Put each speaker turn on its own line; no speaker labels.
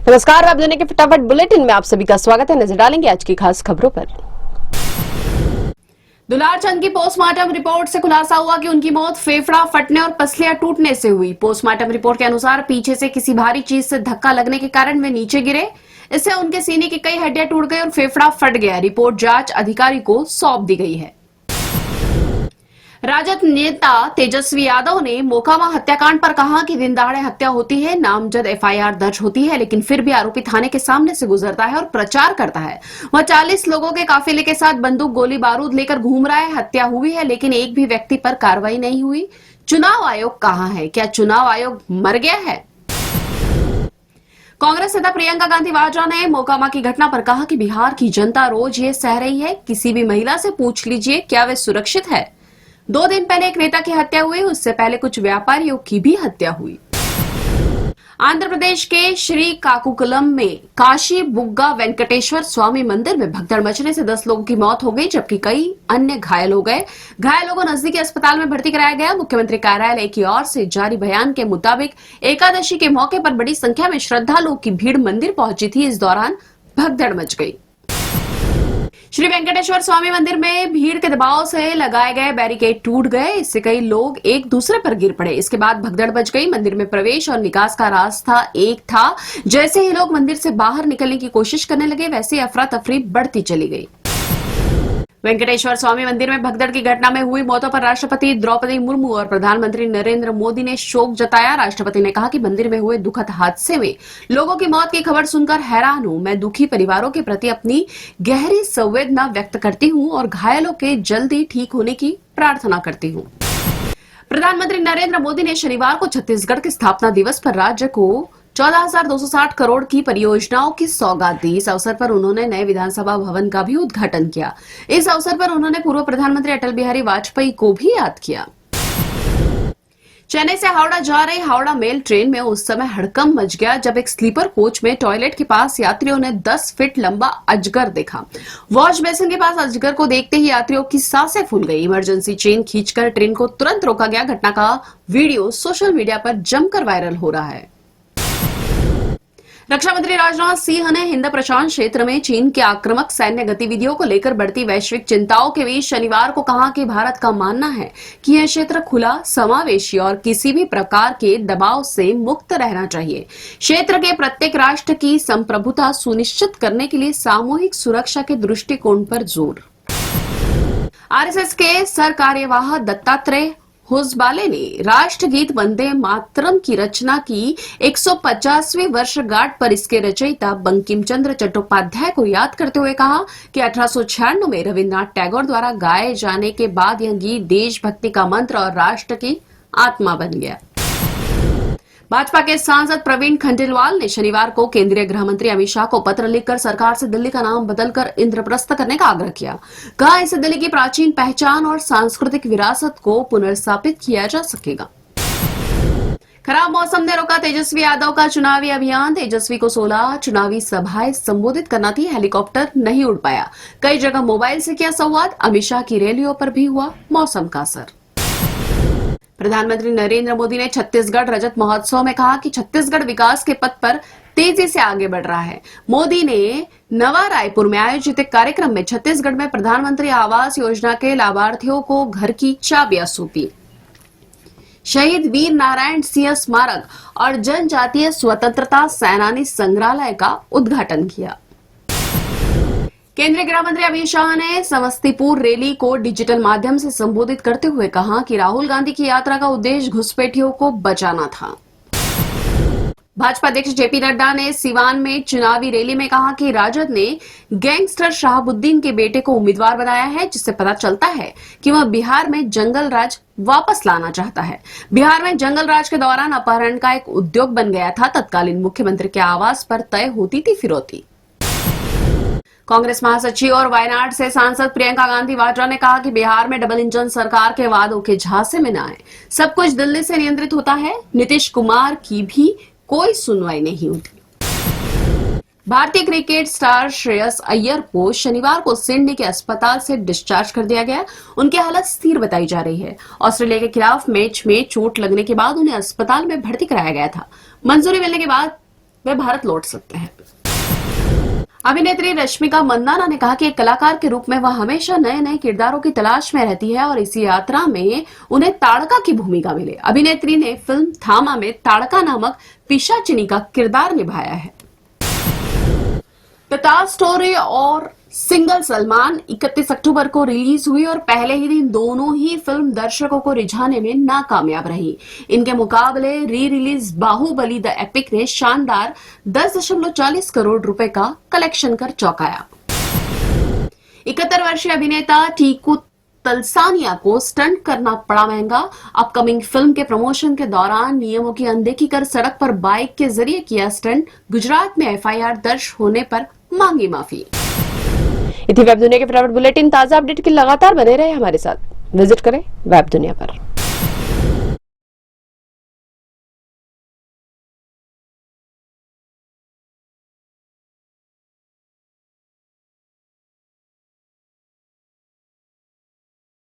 नमस्कार, आप दुनिया के फटाफट बुलेटिन में आप सभी का स्वागत है। नजर डालेंगे आज की खास खबरों पर। दुलार चंद की पोस्टमार्टम रिपोर्ट से खुलासा हुआ कि उनकी मौत फेफड़ा फटने और पसलियां टूटने से हुई। पोस्टमार्टम रिपोर्ट के अनुसार पीछे से किसी भारी चीज से धक्का लगने के कारण वे नीचे गिरे। इससे उनके सीने की कई हड्डियां टूट गई और फेफड़ा फट गया। रिपोर्ट जांच अधिकारी को सौंप दी गई है। राजद नेता तेजस्वी यादव ने मोकामा हत्याकांड पर कहा कि दिन दहाड़े हत्या होती है, नामजद एफआईआर दर्ज होती है, लेकिन फिर भी आरोपी थाने के सामने से गुजरता है और प्रचार करता है। वह 40 लोगों के काफिले के साथ बंदूक गोली बारूद लेकर घूम रहा है। हत्या हुई है, लेकिन एक भी व्यक्ति पर कार्रवाई नहीं हुई। चुनाव आयोग कहां है? क्या चुनाव आयोग मर गया है? कांग्रेस नेता प्रियंका गांधी वाड्रा ने मोकामा की घटना पर कहा कि बिहार की जनता रोज ये सह रही है। किसी भी महिला से पूछ लीजिए क्या वे सुरक्षित है। 2 दिन पहले एक नेता की हत्या हुई, उससे पहले कुछ व्यापारियों की भी हत्या हुई। आंध्र प्रदेश के श्री काकुकुलम में काशी बुग्गा वेंकटेश्वर स्वामी मंदिर में भगदड़ मचने से 10 लोगों की मौत हो गई, जबकि कई अन्य घायल हो गए। घायलों को नजदीकी अस्पताल में भर्ती कराया गया। मुख्यमंत्री कार्यालय की ओर से जारी बयान के मुताबिक एकादशी के मौके पर बड़ी संख्या में श्रद्धालुओं की भीड़ मंदिर पहुंची थी। इस दौरान भगदड़ मच गई। श्री वेंकटेश्वर स्वामी मंदिर में भीड़ के दबाव से लगाए गए बैरिकेड टूट गए। इससे कई लोग एक दूसरे पर गिर पड़े। इसके बाद भगदड़ मच गई। मंदिर में प्रवेश और निकास का रास्ता एक था। जैसे ही लोग मंदिर से बाहर निकलने की कोशिश करने लगे, वैसे ही अफरा तफरी बढ़ती चली गई। वेंकटेश्वर स्वामी मंदिर में भगदड़ की घटना में हुई मौतों पर राष्ट्रपति द्रौपदी मुर्मू और प्रधानमंत्री नरेंद्र मोदी ने शोक जताया। राष्ट्रपति ने कहा कि मंदिर में हुए दुखद हादसे में लोगों की मौत की खबर सुनकर हैरान हूं। मैं दुखी परिवारों के प्रति अपनी गहरी संवेदना व्यक्त करती हूं और घायलों के जल्दी ठीक होने की प्रार्थना करती हूं। प्रधानमंत्री नरेंद्र मोदी ने शनिवार को छत्तीसगढ़ के स्थापना दिवस पर राज्य को 14,260 करोड़ की परियोजनाओं की सौगात दी। इस अवसर पर उन्होंने नए विधानसभा भवन का भी उद्घाटन किया। इस अवसर पर उन्होंने पूर्व प्रधानमंत्री अटल बिहारी वाजपेयी को भी याद किया। चेन्नई से हावड़ा जा रही हावड़ा मेल ट्रेन में उस समय हड़कंप मच गया जब एक स्लीपर कोच में टॉयलेट के पास यात्रियों ने 10 फीट लंबा अजगर देखा। वॉश बेसिन के पास अजगर को देखते ही यात्रियों की सांसें फूल गई। इमरजेंसी चेन खींचकर ट्रेन को तुरंत रोका गया। घटना का वीडियो सोशल मीडिया पर जमकर वायरल हो रहा है। रक्षा मंत्री राजनाथ सिंह ने हिंद प्रशांत क्षेत्र में चीन के आक्रामक सैन्य गतिविधियों को लेकर बढ़ती वैश्विक चिंताओं के बीच शनिवार को कहा कि भारत का मानना है कि यह क्षेत्र खुला, समावेशी और किसी भी प्रकार के दबाव से मुक्त रहना चाहिए। क्षेत्र के प्रत्येक राष्ट्र की संप्रभुता सुनिश्चित करने के लिए सामूहिक सुरक्षा के दृष्टिकोण पर जोर। आरएसएस के सरकार्यवाह दत्तात्रेय होसबाले ने राष्ट्रगीत वंदे मातरम की रचना की 150वीं वर्षगांठ पर इसके रचयिता बंकिम चंद्र चट्टोपाध्याय को याद करते हुए कहा कि 1896 में रविन्द्रनाथ टैगोर द्वारा गाए जाने के बाद यह गीत देशभक्ति का मंत्र और राष्ट्र की आत्मा बन गया। भाजपा के सांसद प्रवीण खंडेलवाल ने शनिवार को केंद्रीय गृह मंत्री अमित शाह को पत्र लिखकर सरकार से दिल्ली का नाम बदलकर इंद्रप्रस्थ करने का आग्रह किया। कहा इससे दिल्ली की प्राचीन पहचान और सांस्कृतिक विरासत को पुनर्स्थापित किया जा सकेगा। खराब मौसम ने रोका तेजस्वी यादव का चुनावी अभियान। तेजस्वी को 16 चुनावी सभाएं संबोधित करना थी। हेलीकॉप्टर नहीं उड़ पाया। कई जगह मोबाइल से किया संवाद। अमित शाह की रैलियों पर भी हुआ मौसम का असर। प्रधानमंत्री नरेंद्र मोदी ने छत्तीसगढ़ रजत महोत्सव में कहा कि छत्तीसगढ़ विकास के पथ पर तेजी से आगे बढ़ रहा है। मोदी ने नवा रायपुर में आयोजित एक कार्यक्रम में छत्तीसगढ़ में प्रधानमंत्री आवास योजना के लाभार्थियों को घर की चाबियां सौंपी। शहीद वीर नारायण सिंह स्मारक और जनजातीय स्वतंत्रता सेनानी संग्रहालय का उद्घाटन किया। केंद्रीय गृह मंत्री अमित शाह ने समस्तीपुर रैली को डिजिटल माध्यम से संबोधित करते हुए कहा कि राहुल गांधी की यात्रा का उद्देश्य घुसपैठियों को बचाना था। भाजपा अध्यक्ष जेपी नड्डा ने सिवान में चुनावी रैली में कहा कि राजद ने गैंगस्टर शहाबुद्दीन के बेटे को उम्मीदवार बनाया है, जिससे पता चलता है कि वह बिहार में जंगल राज वापस लाना चाहता है। बिहार में जंगल राज के दौरान अपहरण का एक उद्योग बन गया था। तत्कालीन मुख्यमंत्री के आवास पर तय होती थी फिरौती। कांग्रेस महासचिव और वायनाड से सांसद प्रियंका गांधी वाड्रा ने कहा कि बिहार में डबल इंजन सरकार के वादों के झांसे में न आए। सब कुछ दिल्ली से नियंत्रित होता है। नीतीश कुमार की भी कोई सुनवाई नहीं होती। भारतीय क्रिकेट स्टार श्रेयस अय्यर को शनिवार को सिडनी के अस्पताल से डिस्चार्ज कर दिया गया। उनकी हालत स्थिर बताई जा रही है। ऑस्ट्रेलिया के खिलाफ मैच में चोट लगने के बाद उन्हें अस्पताल में भर्ती कराया गया था। मंजूरी मिलने के बाद वे भारत लौट सकते हैं। अभिनेत्री रश्मिका मंदाना ने कहा कि एक कलाकार के रूप में वह हमेशा नए नए किरदारों की तलाश में रहती है और इसी यात्रा में उन्हें ताड़का की भूमिका मिले। अभिनेत्री ने फिल्म थामा में ताड़का नामक पिशाचिनी का किरदार निभाया है। पिता स्टोरी और सिंगल सलमान 31 अक्टूबर को रिलीज हुई और पहले ही दिन दोनों ही फिल्म दर्शकों को रिझाने में नाकामयाब रही। इनके मुकाबले re release Baahubali the epic ने शानदार 10.40 करोड़ रुपए का कलेक्शन कर चौंकाया। 71 वर्षीय अभिनेता टीकू तलसानिया को स्टंट करना पड़ा महंगा। अपकमिंग फिल्म के प्रमोशन के दौरान नियमों की अनदेखी कर सड़क पर बाइक के जरिए किया स्टंट। गुजरात में एफआईआर दर्ज होने पर मांगी माफी।
इसी वेब दुनिया के फटाफट बुलेटिन ताजा अपडेट के लगातार बने रहे हमारे साथ। विजिट करें वेब दुनिया पर।